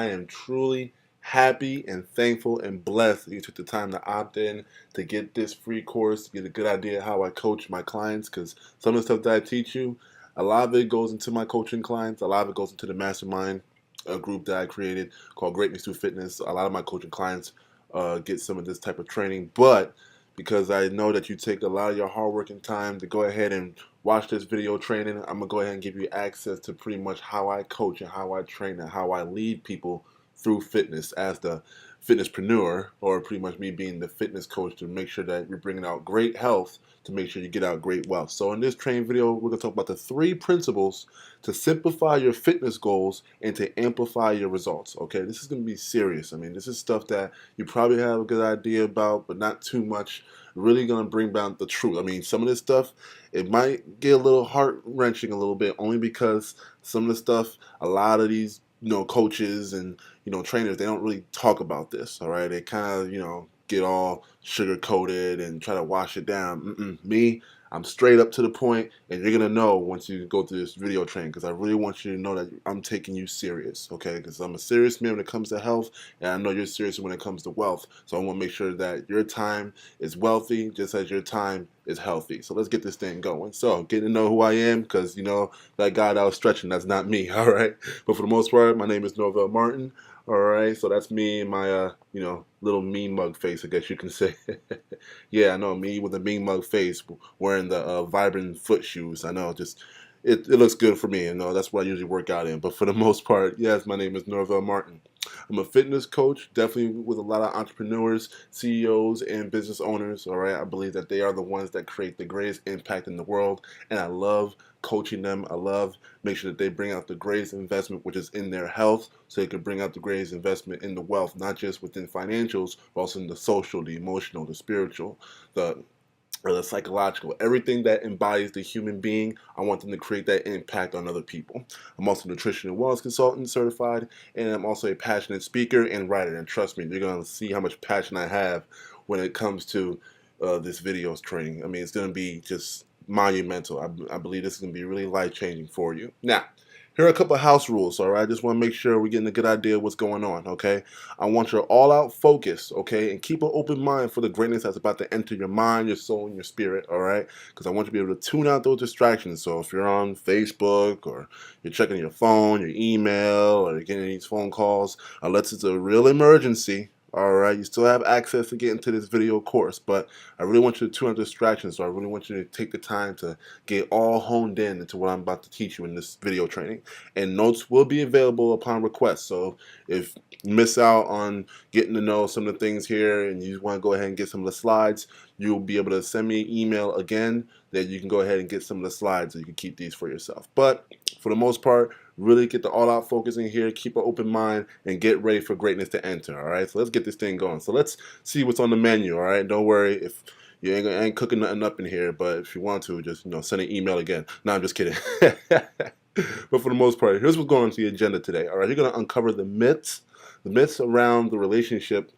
I am truly happy and thankful and blessed that you took the time to opt in to get this free course, to get a good idea of how I coach my clients. Because some of the stuff that I teach you, a lot of it goes into my coaching clients, a lot of it goes into the mastermind group that I created called Greatness Through Fitness. A lot of my coaching clients get some of this type of training, but because I know that you take a lot of your hard work and time to go ahead and watch this video training, I'm gonna go ahead and give you access to pretty much how I coach and how I train and how I lead people through fitness as the fitnesspreneur, or pretty much me being the fitness coach to make sure that you're bringing out great health, to make sure you get out great wealth. So in this training video, we're gonna talk about the 3 principles to simplify your fitness goals and to amplify your results. Okay, this is gonna be serious. I mean, this is stuff that you probably have a good idea about, but not too much. Really gonna bring down the truth. I mean, some of this stuff, it might get a little heart wrenching a little bit, only because some of the stuff, a lot of these, coaches and trainers, they don't really talk about this. All right, they kind of get all sugar coated and try to wash it down. Me, I'm straight up to the point, and you're gonna know once you go through this video training, because I really want you to know that I'm taking you serious, okay? Because I'm a serious man when it comes to health, and I know you're serious when it comes to wealth. So I want to make sure that your time is wealthy, just as your time is healthy. So let's get this thing going. So getting to know who I am, because that guy that I was stretching, that's not me, all right? But for the most part, my name is Norvell Martin. All right, so that's me and my, little mean mug face, I guess you can say. Yeah, I know, me with a mean mug face, wearing the vibrant foot shoes. I know, just it looks good for me. That's what I usually work out in. But for the most part, yes, my name is Norvell Martin. I'm a fitness coach, definitely with a lot of entrepreneurs, CEOs, and business owners. All right, I believe that they are the ones that create the greatest impact in the world, and I love coaching them. I love make sure that they bring out the greatest investment, which is in their health, so they can bring out the greatest investment in the wealth, not just within financials, but also in the social, the emotional, the spiritual, the or the psychological, everything that embodies the human being. I want them to create that impact on other people. I'm also a nutrition and wellness consultant certified, and I'm also a passionate speaker and writer. And trust me, you're going to see how much passion I have when it comes to this videos training. I mean, it's going to be just monumental. I believe this is going to be really life-changing for you. Now, here are a couple of house rules, all right? I just want to make sure we're getting a good idea of what's going on, okay? I want your all-out focus, okay? And keep an open mind for the greatness that's about to enter your mind, your soul, and your spirit, all right? Because I want you to be able to tune out those distractions. So if you're on Facebook or you're checking your phone, your email, or you're getting these phone calls, unless it's a real emergency, all right, you still have access to get into this video course, but I really want you to tune out distractions, so I really want you to take the time to get all honed in into what I'm about to teach you in this video training. And notes will be available upon request, so if you miss out on getting to know some of the things here and you want to go ahead and get some of the slides, you'll be able to send me an email again that you can go ahead and get some of the slides so you can keep these for yourself. But for the most part, really get the all-out focus in here, keep an open mind, and get ready for greatness to enter, all right? So let's get this thing going. So let's see what's on the menu, all right? Don't worry if you ain't cooking nothing up in here, but if you want to, just send an email again. No, I'm just kidding. But for the most part, here's what's going on to the agenda today, all right? You're going to uncover the myths around the relationship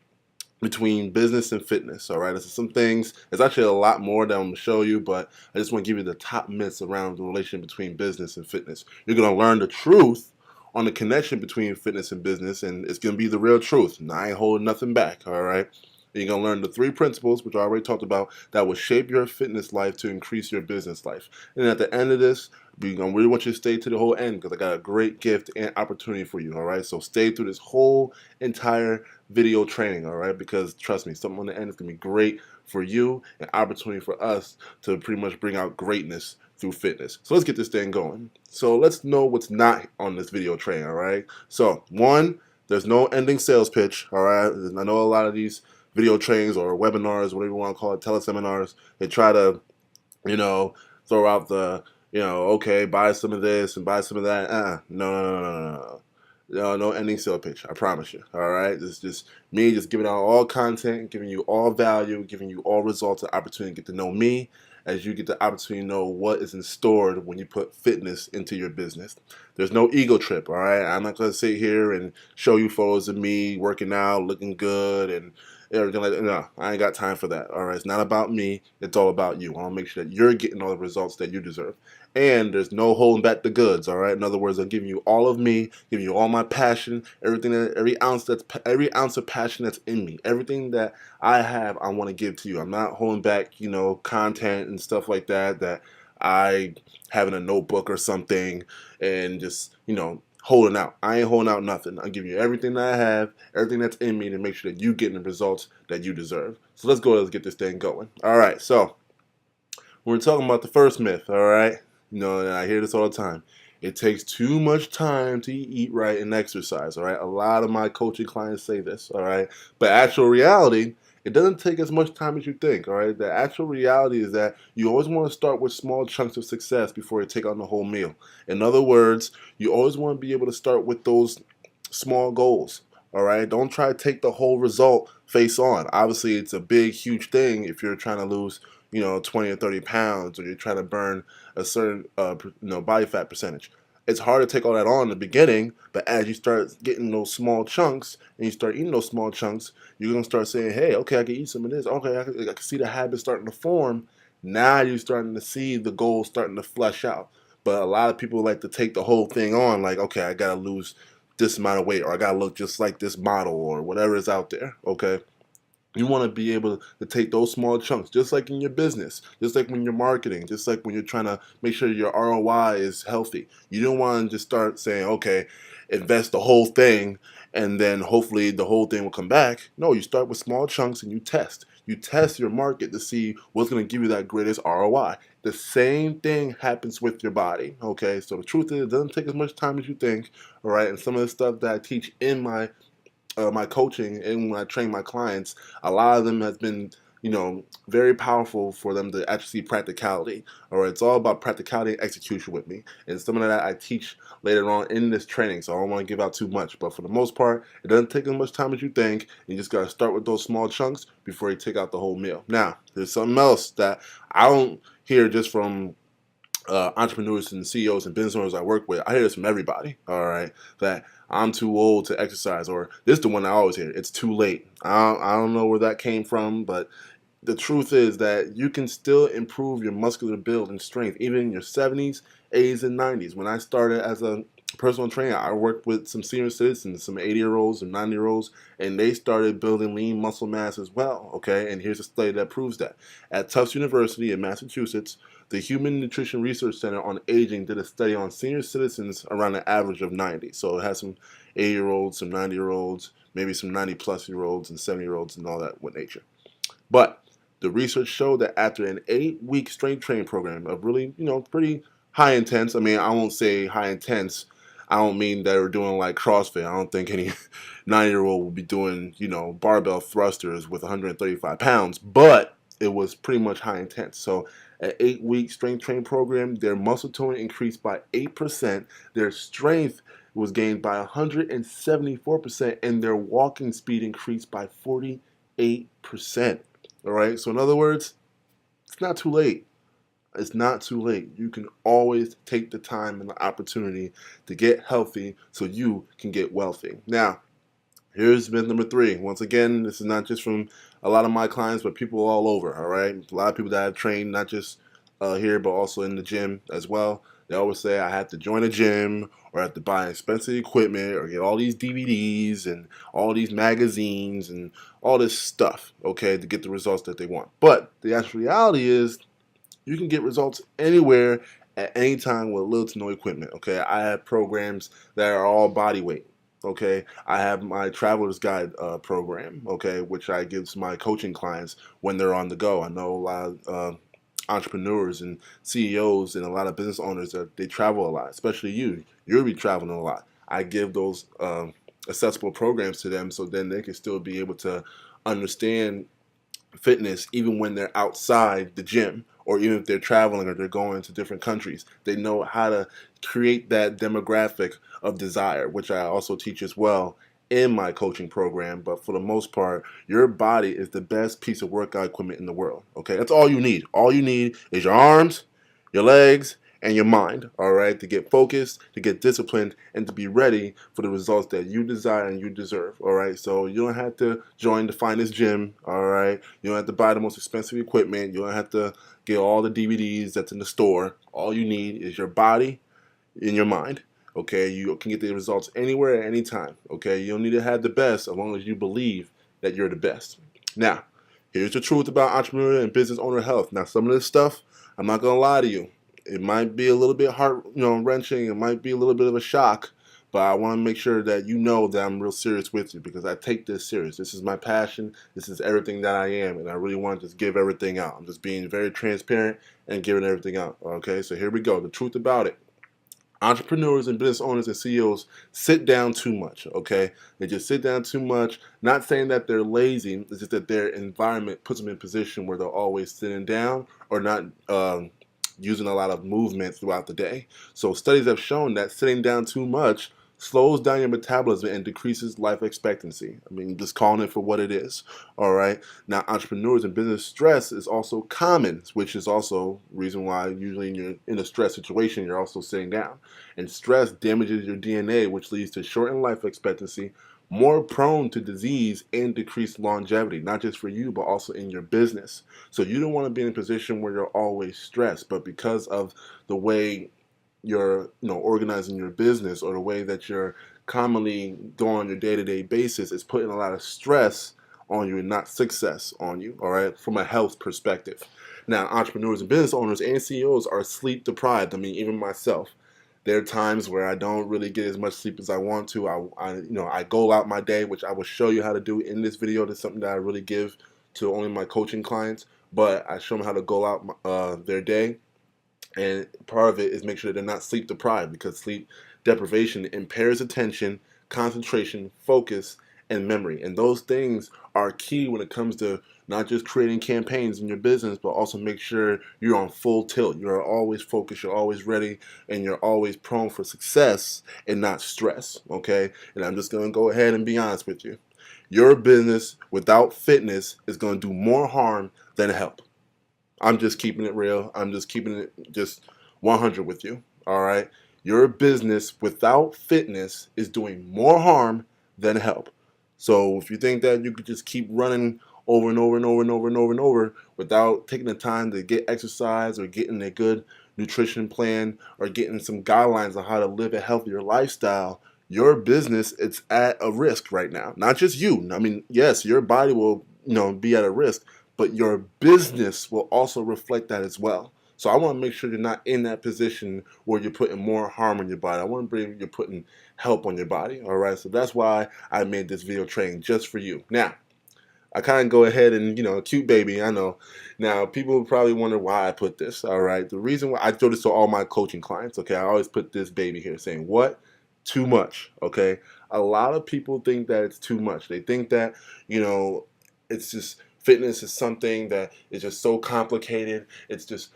between business and fitness, all right? This is some things, there's actually a lot more that I'm going to show you, but I just want to give you the top myths around the relation between business and fitness. You're going to learn the truth on the connection between fitness and business, and it's going to be the real truth. And I ain't holding nothing back, all right? And you're going to learn the 3 principles, which I already talked about, that will shape your fitness life to increase your business life. And at the end of this, I really want you to stay to the whole end, because I got a great gift and opportunity for you, all right? So stay through this whole entire video training, all right? Because trust me, something on the end is going to be great for you, and opportunity for us to pretty much bring out greatness through fitness. So let's get this thing going. So let's know what's not on this video training, all right? So one, there's no ending sales pitch, all right? I know a lot of these video trainings or webinars, whatever you want to call it, teleseminars, they try to, throw out the, okay, buy some of this and buy some of that. No, no, no, no, no, no. No ending sale pitch, I promise you. All right, it's just me just giving out all content, giving you all value, giving you all results, and opportunity to get to know me, as you get the opportunity to know what is in store when you put fitness into your business. There's no ego trip. All right, I'm not gonna sit here and show you photos of me working out, looking good, and everything like that. No, I ain't got time for that. All right, it's not about me. It's all about you. I want to make sure that you're getting all the results that you deserve. and there's no holding back the goods. All right. In other words, I'm giving you all of me, giving you all my passion, everything, every ounce of passion that's in me, everything that I have, I want to give to you. I'm not holding back, content and stuff like that I have in a notebook or something and just, holding out. I ain't holding out nothing. I'm giving you everything that I have, everything that's in me to make sure that you getting the results that you deserve. So let's get this thing going. All right. So we're talking about the first myth, all right? And I hear this all the time. It takes too much time to eat right and exercise, all right? A lot of my coaching clients say this, all right? But actual reality, it doesn't take as much time as you think, all right? The actual reality is that you always want to start with small chunks of success before you take on the whole meal. In other words, you always want to be able to start with those small goals. All right, don't try to take the whole result face on. Obviously, it's a big, huge thing if you're trying to lose, 20 or 30 pounds, or you're trying to burn a certain, body fat percentage. It's hard to take all that on in the beginning, but as you start getting those small chunks and you start eating those small chunks, you're gonna start saying, "Hey, okay, I can eat some of this. Okay, I can see the habit starting to form." Now you're starting to see the goals starting to flesh out. But a lot of people like to take the whole thing on, like, okay, I gotta lose this amount of weight, or I gotta look just like this model, or whatever is out there. Okay, you want to be able to take those small chunks, just like in your business, just like when you're marketing, just like when you're trying to make sure your ROI is healthy. You don't want to just start saying, okay, invest the whole thing and then hopefully the whole thing will come back. No, you start with small chunks and you test. You test your market to see what's going to give you that greatest ROI. The same thing happens with your body. Okay, so the truth is, it doesn't take as much time as you think. All right, and some of the stuff that I teach in my coaching and when I train my clients, a lot of them has been, very powerful for them to actually see practicality. All right, it's all about practicality and execution with me, and some of that I teach later on in this training. So I don't want to give out too much, but for the most part, it doesn't take as much time as you think. You just gotta start with those small chunks before you take out the whole meal. Now, there's something else that I don't hear just from entrepreneurs and CEOs and business owners I work with. I hear this from everybody, all right, that I'm too old to exercise, or this is the one I always hear, it's too late. I don't know where that came from, but the truth is that you can still improve your muscular build and strength, even in your 70s, 80s, and 90s. When I started as a personal trainer, I worked with some senior citizens, some 80-year-olds and 90-year-olds, and they started building lean muscle mass as well, okay? And here's a study that proves that. At Tufts University in Massachusetts, the Human Nutrition Research Center on Aging did a study on senior citizens around an average of 90. So it has some 80-year-olds, some 90-year-olds, maybe some 90-plus-year-olds and 70-year-olds and all that with nature. But the research showed that after an 8-week strength training program of really, pretty high intense, I mean, I won't say high intense, I don't mean that we're doing like CrossFit. I don't think any 90-year-old will be doing, barbell thrusters with 135 pounds, but it was pretty much high intense. So an 8-week strength training program, their muscle tone increased by 8%, their strength was gained by 174%, and their walking speed increased by 48%. All right, so in other words, it's not too late. It's not too late. You can always take the time and the opportunity to get healthy so you can get wealthy. Now, here's myth number 3. Once again, this is not just from a lot of my clients, but people all over, all right? A lot of people that I've trained, not just here, but also in the gym as well. They always say I have to join a gym or I have to buy expensive equipment or get all these DVDs and all these magazines and all this stuff, okay, to get the results that they want. But the actual reality is you can get results anywhere at any time with little to no equipment, okay? I have programs that are all body weight. Okay, I have my Traveler's Guide program, okay, which I give to my coaching clients when they're on the go. I know a lot of entrepreneurs and CEOs and a lot of business owners that they travel a lot, especially you. You'll be traveling a lot. I give those accessible programs to them so then they can still be able to understand fitness even when they're outside the gym, or even if they're traveling or they're going to different countries. They know how to create that demographic of desire, which I also teach as well in my coaching program. But for the most part, your body is the best piece of workout equipment in the world. Okay, that's all you need. All you need is your arms, your legs, and your mind, all right, to get focused, to get disciplined, and to be ready for the results that you desire and you deserve, all right? So you don't have to join the finest gym, all right? You don't have to buy the most expensive equipment. You don't have to get all the DVDs that's in the store. All you need is your body and your mind, okay? You can get the results anywhere at any time, okay? You don't need to have the best as long as you believe that you're the best. Now, here's the truth about entrepreneur and business owner health. Now, some of this stuff, I'm not gonna lie to you. It might be a little bit heart, wrenching. It might be a little bit of a shock, but I want to make sure that you know that I'm real serious with you because I take this serious. This is my passion. This is everything that I am, and I really want to just give everything out. I'm just being very transparent and giving everything out. Okay, so here we go. The truth about it. Entrepreneurs and business owners and CEOs sit down too much, okay? They just sit down too much. Not saying that they're lazy, it's just that their environment puts them in a position where they're always sitting down or not using a lot of movement throughout the day. So studies have shown that sitting down too much slows down your metabolism and decreases life expectancy. I mean, just calling it for what it is, all right? Now, entrepreneurs and business stress is also common, which is also reason why usually when you're in a stress situation, you're also sitting down. And stress damages your DNA, which leads to shortened life expectancy, more prone to disease and decreased longevity, not just for you, but also in your business. So you don't want to be in a position where you're always stressed, but because of the way you're organizing your business or the way that you're commonly going on your day-to-day basis is putting a lot of stress on you and not success on you, all right, from a health perspective. Now, entrepreneurs and business owners and CEOs are sleep deprived. I mean, even myself, there are times where I don't really get as much sleep as I want to. I go out my day, which I will show you how to do in this video. That's something that I really give to only my coaching clients, but I show them how to go out their day. And part of it is make sure that they're not sleep deprived because sleep deprivation impairs attention, concentration, focus, and memory. And those things are key when it comes to not just creating campaigns in your business, but also make sure you're on full tilt. You're always focused, you're always ready, and you're always prone for success and not stress, okay? And I'm just going to go ahead and be honest with you. Your business without fitness is going to do more harm than help. I'm just keeping it real. I'm just keeping it just 100 with you. All right. Your business without fitness is doing more harm than help. So if you think that you could just keep running over and over and over and over and over and over without taking the time to get exercise or getting a good nutrition plan or getting some guidelines on how to live a healthier lifestyle, your business it's at a risk right now. Not just you. I mean, yes, your body will, be at a risk, but your business will also reflect that as well. So I want to make sure you're not in that position where you're putting more harm on your body. I want to believe you're putting help on your body. All right. So that's why I made this video training just for you. Now, I kind of go ahead and, cute baby, I know. Now, people probably wonder why I put this. All right. The reason why I throw this to all my coaching clients. Okay. I always put this baby here saying, what? Too much. Okay. A lot of people think that it's too much. They think that, it's just fitness is something that is just so complicated. It's just,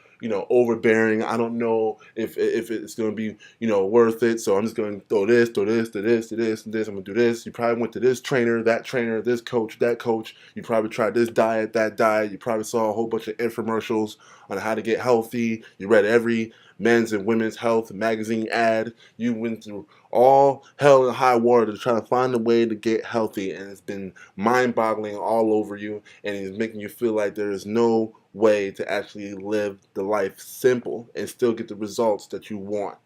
overbearing. I don't know if it's going to be, worth it. So I'm just going to throw this, to this, to this, to this, and this. I'm going to do this. You probably went to this trainer, this coach, that coach. You probably tried this diet, that diet. You probably saw a whole bunch of infomercials on how to get healthy. You read every men's and women's health magazine ad. You went through all hell and high water to try to find a way to get healthy, and it's been mind-boggling all over you, and it's making you feel like there is no way to actually live the life simple and still get the results that you want.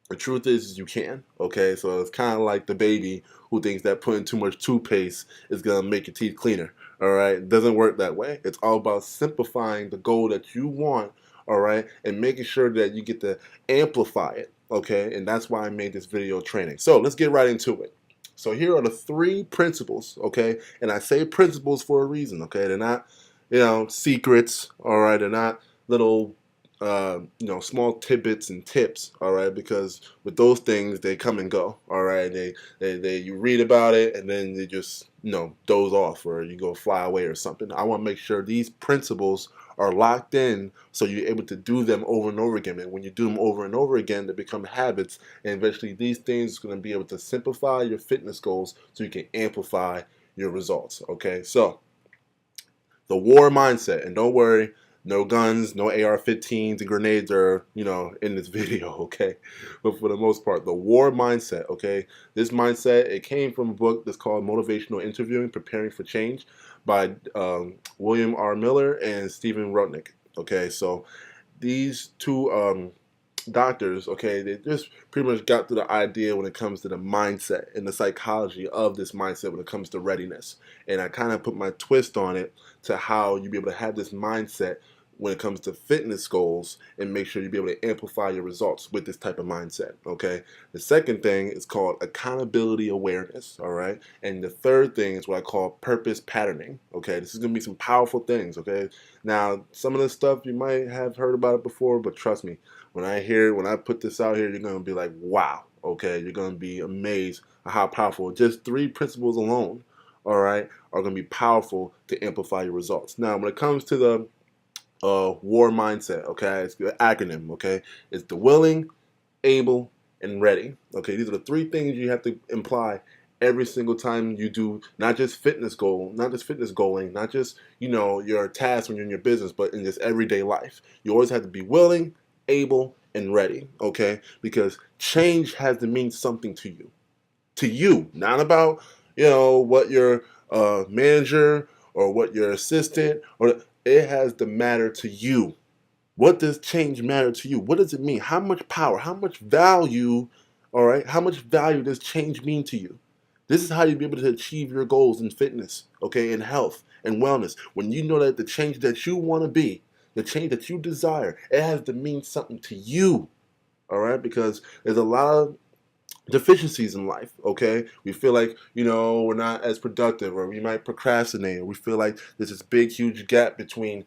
The truth is you can, okay? So it's kind of like the baby who thinks that putting too much toothpaste is going to make your teeth cleaner, all right? It doesn't work that way. It's all about simplifying the goal that you want, all right, and making sure that you get to amplify it, okay? And that's why I made this video training. So let's get right into it. So here are the 3 principles, okay? And I say principles for a reason, okay? They're not, secrets, all right? They're not little, small tidbits and tips, all right? Because with those things, they come and go, all right? They you read about it and then they just, doze off or you go fly away or something. I want to make sure these principles are locked in so you're able to do them over and over again. And when you do them over and over again, they become habits. And eventually these things are going to be able to simplify your fitness goals so you can amplify your results. Okay, so the war mindset. And don't worry, No guns, no AR-15s and grenades are, in this video, okay? But for the most part, the war mindset, okay? This mindset, it came from a book that's called Motivational Interviewing, Preparing for Change by William R. Miller and Stephen Rudnick, okay? So these two doctors, okay, they just pretty much got to the idea when it comes to the mindset and the psychology of this mindset when it comes to readiness. And I kind of put my twist on it to how you be able to have this mindset when it comes to fitness goals and make sure you be able to amplify your results with this type of mindset, okay? The second thing is called accountability awareness, all right? And the third thing is what I call purpose patterning, okay? This is going to be some powerful things, okay? Now, some of this stuff you might have heard about it before, but trust me, when I put this out here, you're going to be like, wow, okay? You're going to be amazed at how powerful just 3 principles alone, all right, are going to be powerful to amplify your results. Now, when it comes to the war mindset, okay, it's the acronym, okay, it's the willing, able, and ready. Okay, these are the 3 things you have to imply every single time you do not just fitness goaling, not just your tasks when you're in your business, but in just everyday life. You always have to be willing, able, and ready. Okay, because change has to mean something to you, not about what your manager or what your assistant or it has to matter to you. What does change matter to you? What does it mean? How much power? How much value? All right. How much value does change mean to you? This is how you'll be able to achieve your goals in fitness, okay, in health and wellness. When you know that the change that you want to be, the change that you desire, it has to mean something to you. All right, because there's a lot of deficiencies in life, okay? We feel like, we're not as productive, or we might procrastinate, or we feel like there's this big, huge gap between,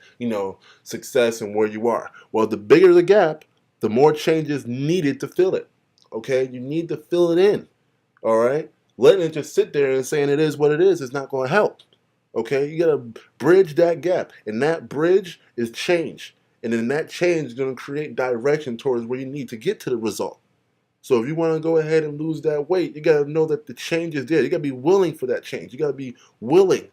success and where you are. Well, the bigger the gap, the more changes needed to fill it, okay? You need to fill it in, all right? Letting it just sit there and saying it is what it is not going to help, okay? You got to bridge that gap, and that bridge is change. And then that change is going to create direction towards where you need to get to the result. So if you want to go ahead and lose that weight, you got to know that the change is there. You got to be willing for that change. You got to be willing,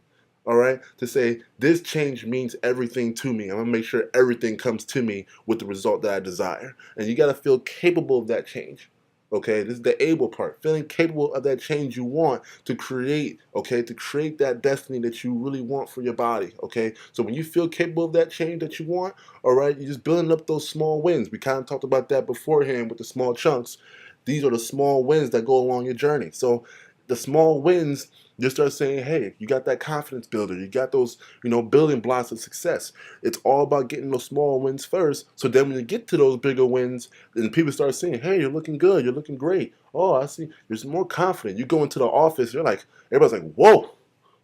all right, to say, this change means everything to me. I'm going to make sure everything comes to me with the result that I desire. And you got to feel capable of that change. Okay, this is the able part, feeling capable of that change you want to create, okay, to create that destiny that you really want for your body, okay? So when you feel capable of that change that you want, all right, you're just building up those small wins. We kind of talked about that beforehand with the small chunks. These are the small wins that go along your journey. So the small wins, you start saying, hey, you got that confidence builder. You got those, building blocks of success. It's all about getting those small wins first. So then when you get to those bigger wins, then people start saying, hey, you're looking good. You're looking great. Oh, I see. You're more confident. You go into the office, you're like, everybody's like, whoa,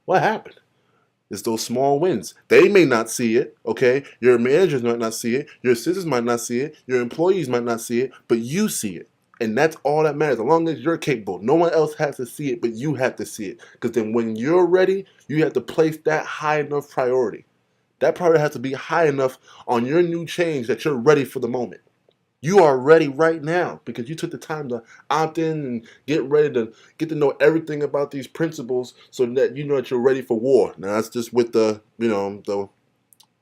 what happened? It's those small wins. They may not see it, okay? Your managers might not see it. Your assistants might not see it. Your employees might not see it, but you see it. And that's all that matters. As long as you're capable, no one else has to see it, but you have to see it. Because then when you're ready, you have to place that high enough priority. That priority has to be high enough on your new change that you're ready for the moment. You are ready right now because you took the time to opt in and get ready to get to know everything about these principles so that you know that you're ready for war. Now that's just with the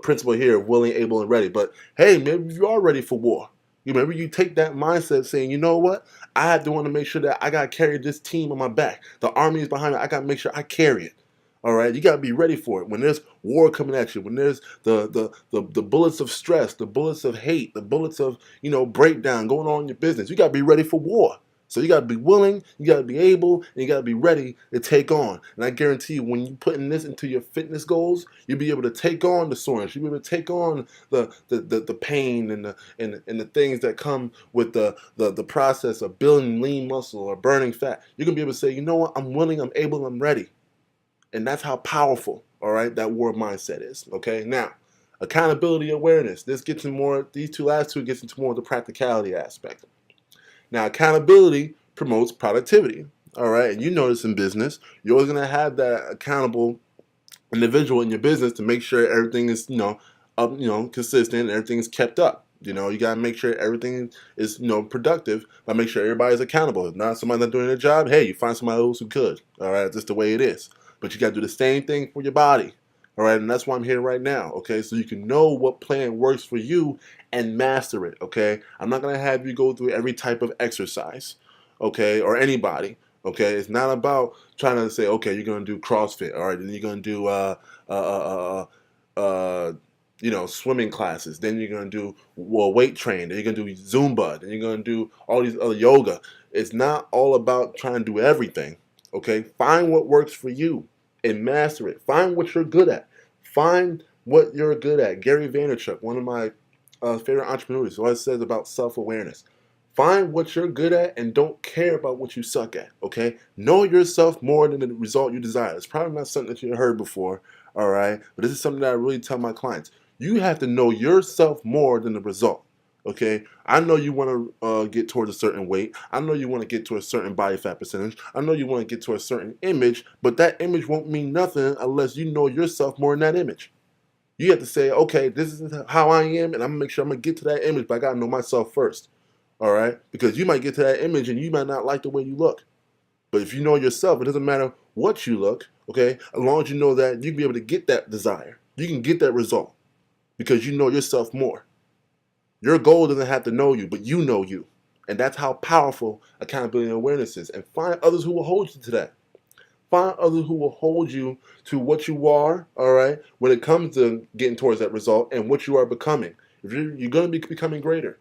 principle here of willing, able, and ready. But hey, maybe you are ready for war. Maybe you take that mindset saying, you know what? I have to want to make sure that I got to carry this team on my back. The army is behind me. I got to make sure I carry it. All right, you got to be ready for it. When there's war coming at you, when there's the bullets of stress, the bullets of hate, the bullets of breakdown going on in your business, you got to be ready for war. So you got to be willing, you got to be able, and you got to be ready to take on. And I guarantee you, when you putting this into your fitness goals, you'll be able to take on the soreness. You'll be able to take on the pain and the things that come with the process of building lean muscle or burning fat. You're gonna be able to say, you know what, I'm willing, I'm able, I'm ready. And that's how powerful, all right, that war mindset is. Okay. Now, accountability awareness. This gets in more. These last two gets into more of the practicality aspect. Now, accountability promotes productivity. All right, and you notice in business, you're always gonna have that accountable individual in your business to make sure everything is up, consistent, and everything is kept up. You gotta make sure everything is productive, but make sure everybody's accountable. If not somebody not doing their job, hey, you find somebody else who could. All right, that's just the way it is. But you gotta do the same thing for your body. All right, and that's why I'm here right now. Okay, so you can know what plan works for you and master it. Okay, I'm not gonna have you go through every type of exercise. Okay, or anybody. Okay, it's not about trying to say, okay, you're gonna do CrossFit. All right, then you're gonna do uh, swimming classes. Then you're gonna do weight train. Then you're gonna do Zumba. Then you're gonna do all these other yoga. It's not all about trying to do everything. Okay, find what works for you and master it. Find what you're good at. Find what you're good at. Gary Vaynerchuk, one of my favorite entrepreneurs, always says about self-awareness. Find what you're good at and don't care about what you suck at. Okay, know yourself more than the result you desire. It's probably not something that you heard before. All right, but this is something that I really tell my clients. You have to know yourself more than the result. Okay, I know you want to get towards a certain weight. I know you want to get to a certain body fat percentage. I know you want to get to a certain image, but that image won't mean nothing unless you know yourself more than that image. You have to say, okay, this is how I am, and I'm gonna make sure I'm gonna get to that image, but I gotta know myself first. All right, because you might get to that image and you might not like the way you look. But if you know yourself, it doesn't matter what you look. Okay, as long as you know that you can be able to get that desire, you can get that result because you know yourself more. Your goal doesn't have to know you, but you know you. And that's how powerful accountability and awareness is. And find others who will hold you to that. Find others who will hold you to what you are, all right, when it comes to getting towards that result and what you are becoming. If you're going to be becoming greater,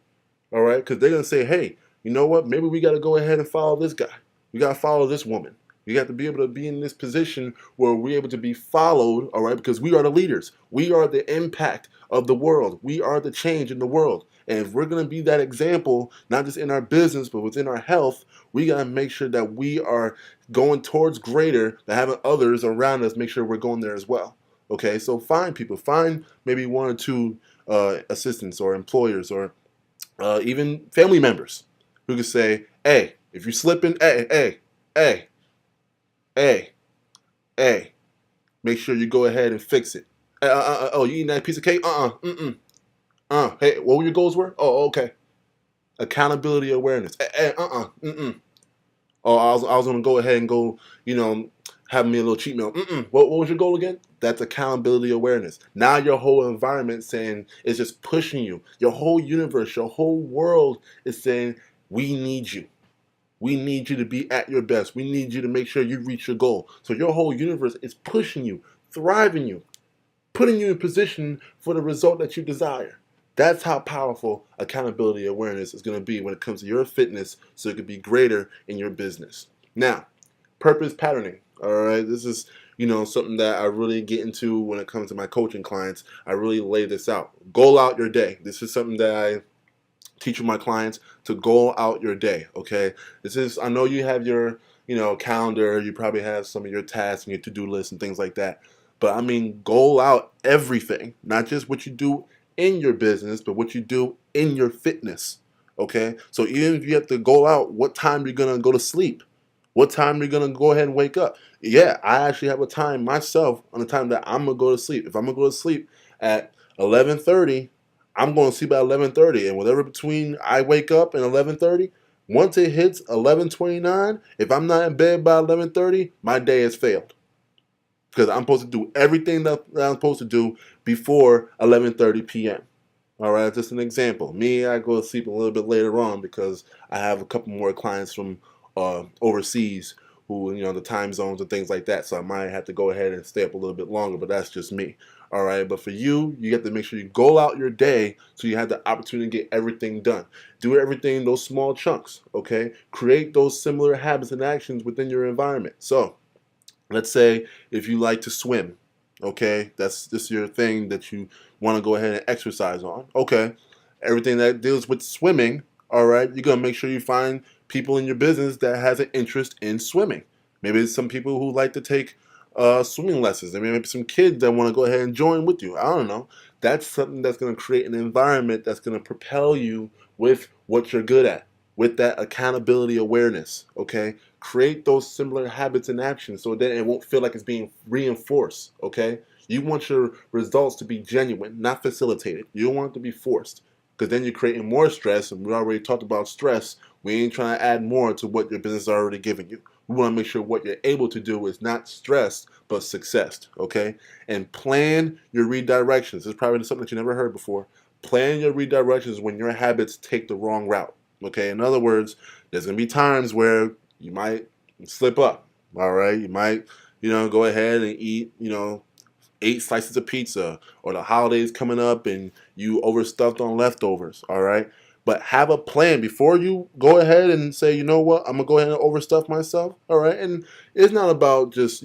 all right, because they're going to say, hey, you know what, maybe we got to go ahead and follow this guy. We got to follow this woman. We got to be able to be in this position where we're able to be followed, all right, because we are the leaders. We are the impact of the world. We are the change in the world. And if we're going to be that example, not just in our business, but within our health, we got to make sure that we are going towards greater, that having others around us make sure we're going there as well. Okay, so find people. Find maybe one or two assistants or employers or even family members who can say, hey, if you're slipping, hey, hey, hey, make sure you go ahead and fix it. Oh, you eating that piece of cake? Hey, what were your goals were? Oh, okay. Accountability awareness. Oh, I was gonna go ahead and go, have me a little cheat meal. What was your goal again? That's accountability awareness. Now your whole environment saying is just pushing you. Your whole universe, your whole world is saying, we need you. We need you to be at your best. We need you to make sure you reach your goal. So your whole universe is pushing you, thriving you, putting you in position for the result that you desire. That's how powerful accountability awareness is going to be when it comes to your fitness, so it could be greater in your business. Now, purpose patterning. All right, this is something that I really get into when it comes to my coaching clients. I really lay this out. Goal out your day. This is something that I teach my clients to goal out your day. Okay, I know you have your calendar. You probably have some of your tasks and your to-do list and things like that. But I mean, goal out everything, not just what you do in your business, but what you do in your fitness. Okay, so even if you have to goal out what time you're gonna go to sleep, what time you're gonna go ahead and wake up. Yeah, I actually have a time myself on the time that I'm gonna go to sleep. If I'm gonna go to sleep at 11:30, I'm going to sleep at 11:30, and whatever between I wake up and 11:30, once it hits 11:29, if I'm not in bed by 11:30, my day has failed because I'm supposed to do everything that I'm supposed to do before 11:30 p.m. All right, just an example. Me, I go to sleep a little bit later on because I have a couple more clients from overseas who, the time zones and things like that. So I might have to go ahead and stay up a little bit longer, but that's just me. All right, but for you, you have to make sure you goal out your day so you have the opportunity to get everything done. Do everything in those small chunks, okay? Create those similar habits and actions within your environment. So let's say if you like to swim, okay? That's just your thing that you want to go ahead and exercise on. Okay, everything that deals with swimming, all right, you're going to make sure you find people in your business that has an interest in swimming. Maybe it's some people who like to take swimming lessons. I mean, maybe some kids that want to go ahead and join with you. I don't know. That's something that's going to create an environment that's going to propel you with what you're good at, with that accountability awareness, okay? Create those similar habits and actions so that it won't feel like it's being reinforced, okay? You want your results to be genuine, not facilitated. You don't want it to be forced because then you're creating more stress, and we already talked about stress. We ain't trying to add more to what your business is already giving you, We want to make sure what you're able to do is not stress, but success, okay? And plan your redirections. This is probably something that you never heard before. Plan your redirections when your habits take the wrong route, okay? In other words, there's going to be times where you might slip up, all right? You might, go ahead and eat, 8 slices of pizza, or the holidays coming up and you overstuffed on leftovers, all right? But have a plan before you go ahead and say, you know what, I'm gonna go ahead and overstuff myself, all right? And it's not about just,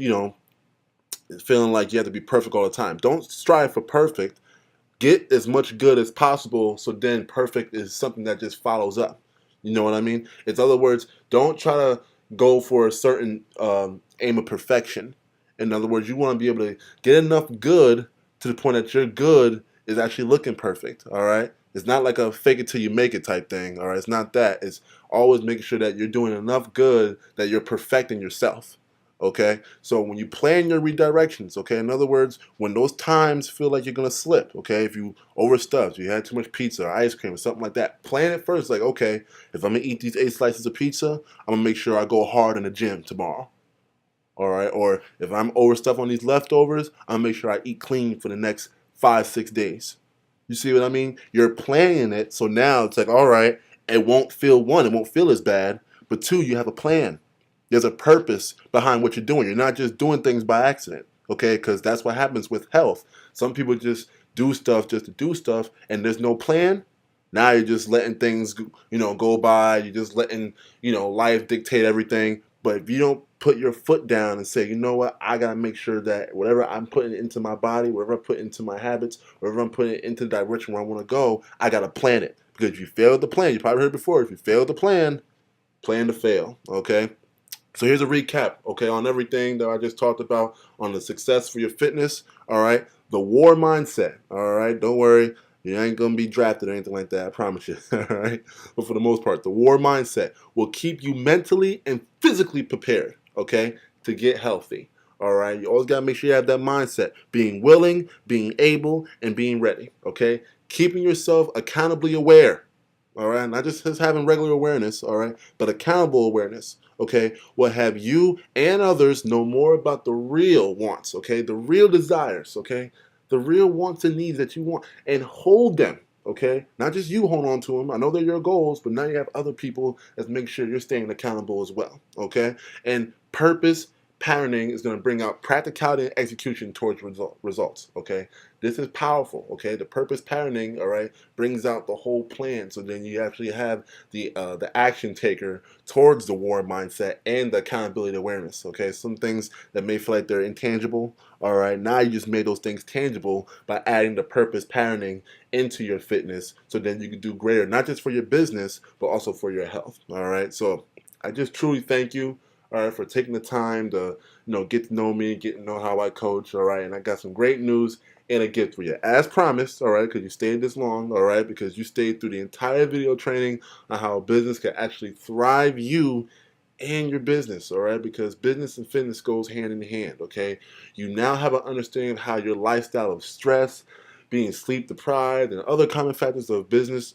feeling like you have to be perfect all the time. Don't strive for perfect. Get as much good as possible, so then perfect is something that just follows up. You know what I mean? In other words, don't try to go for a certain aim of perfection. In other words, you want to be able to get enough good to the point that your good is actually looking perfect. All right? It's not like a fake it till you make it type thing. All right? It's not that. It's always making sure that you're doing enough good that you're perfecting yourself. Okay, so when you plan your redirections, okay, in other words, when those times feel like you're gonna slip, okay, if you overstuffed, you had too much pizza or ice cream or something like that, plan it first. Like, okay, if I'm gonna eat these 8 slices of pizza, I'm gonna make sure I go hard in the gym tomorrow. All right, or if I'm overstuffed on these leftovers, I'm gonna make sure I eat clean for the next 5, 6 days. You see what I mean? You're planning it, so now it's like, all right, it won't feel it won't feel as bad, but two, you have a plan. There's a purpose behind what you're doing. You're not just doing things by accident, okay? Because that's what happens with health. Some people just do stuff just to do stuff, and there's no plan. Now you're just letting things, go by. You're just letting, life dictate everything. But if you don't put your foot down and say, you know what, I gotta make sure that whatever I'm putting into my body, whatever I put into my habits, whatever I'm putting into the direction where I want to go, I gotta plan it. Because if you fail to plan, you probably heard it before. If you fail to plan to fail. Okay. So here's a recap, okay, on everything that I just talked about on the success for your fitness, all right? The war mindset, all right? Don't worry, you ain't going to be drafted or anything like that, I promise you, all right? But for the most part, the war mindset will keep you mentally and physically prepared, okay, to get healthy, all right? You always got to make sure you have that mindset, being willing, being able, and being ready, okay? Keeping yourself accountably aware, all right? Not just having regular awareness, all right, but accountable awareness, okay, will have you and others know more about the real wants, okay, the real desires, okay, the real wants and needs that you want, and hold them, okay, not just you hold on to them. I know they're your goals, but now you have other people that make sure you're staying accountable as well, okay, and purpose patterning is going to bring out practicality and execution towards results, okay. This is powerful, okay. The purpose patterning, all right, brings out the whole plan. So then you actually have the action taker towards the war mindset and the accountability awareness, okay. Some things that may feel like they're intangible, all right, now you just made those things tangible by adding the purpose patterning into your fitness, so then you can do greater, not just for your business, but also for your health, all right. So I just truly thank you, all right, for taking the time to, get to know me, get to know how I coach, all right. And I got some great news and a gift for you, as promised, all right, because you stayed this long, all right, because you stayed through the entire video training on how a business can actually thrive you and your business, all right, because business and fitness goes hand in hand, okay. You now have an understanding of how your lifestyle of stress, being sleep deprived, and other common factors of business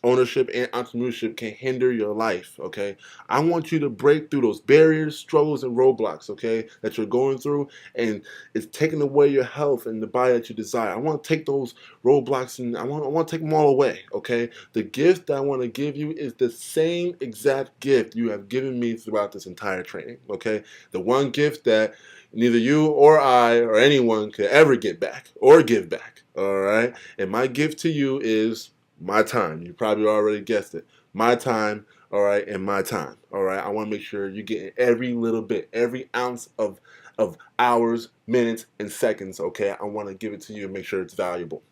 ownership and entrepreneurship can hinder your life, okay. I want you to break through those barriers, struggles, and roadblocks, okay, that you're going through, and it's taking away your health and the body that you desire. I want to take those roadblocks and I want to take them all away, okay. The gift that I want to give you is the same exact gift you have given me throughout this entire training, okay. The one gift that neither you or I or anyone could ever get back or give back, all right. And my gift to you is my time. You probably already guessed it. My time, all right, and my time, all right. I want to make sure you're getting every little bit, every ounce of hours, minutes, and seconds, okay. I want to give it to you and make sure it's valuable.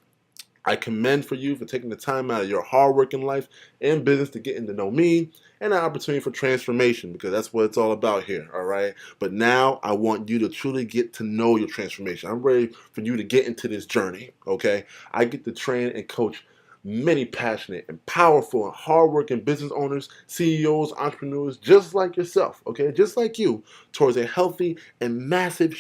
I commend for you for taking the time out of your hard working life and business to get to know me and an opportunity for transformation, because that's what it's all about here, all right? But now I want you to truly get to know your transformation. I'm ready for you to get into this journey, okay? I get to train and coach many passionate and powerful and hardworking business owners, CEOs, entrepreneurs, just like yourself, okay? Just like you, towards a healthy and massive